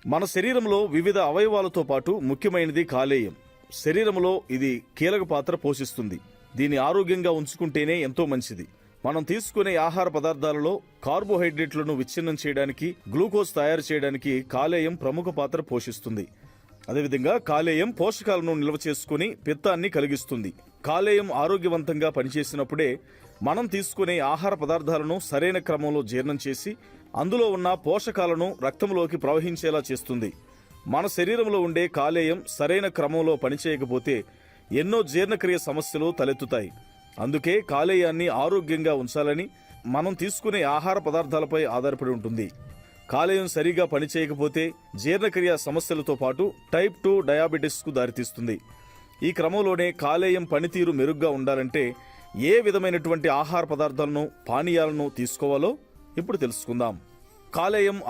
మన శరీరంలో వివిధ అవయవాలతో పాటు ముఖ్యమైనది కాలేయం. శరీరంలో ఇది కీలక పాత్ర పోషిస్తుంది. దీన్ని ఆరోగ్యంగా ఉంచుకుంటేనే ఎంతో మంచిది. మనం తీసుకునే ఆహార పదార్థాలలో కార్బోహైడ్రేట్లను విచ్ఛిన్నం చేయడానికి, గ్లూకోజ్ తయారు చేయడానికి కాలేయం ప్రముఖ పాత్ర పోషిస్తుంది. అదేవిధంగా కాలేయం పోషకాలను నిల్వ చేసుకుని పిత్తాన్ని కలిగిస్తుంది. కాలేయం ఆరోగ్యవంతంగా పనిచేసినప్పుడే మనం తీసుకునే ఆహార పదార్థాలను సరైన క్రమంలో జీర్ణం చేసి అందులో ఉన్న పోషకాలను రక్తంలోకి ప్రవహించేలా చేస్తుంది. మన శరీరంలో ఉండే కాలేయం సరైన క్రమంలో పనిచేయకపోతే ఎన్నో జీర్ణక్రియ సమస్యలు తలెత్తుతాయి. అందుకే కాలేయాన్ని ఆరోగ్యంగా ఉంచాలని మనం తీసుకునే ఆహార పదార్థాలపై ఆధారపడి ఉంటుంది. కాలేయం సరిగా పనిచేయకపోతే జీర్ణక్రియ సమస్యలతో పాటు టైప్ 2 డయాబెటిస్కు దారితీస్తుంది. ఈ క్రమంలోనే కాలేయం పనితీరు మెరుగ్గా ఉండాలంటే ఏ విధమైనటువంటి ఆహార పదార్థాలను, పానీయాలను తీసుకోవాలో ఇప్పుడు తెలుసుకుందాం. కాలేయం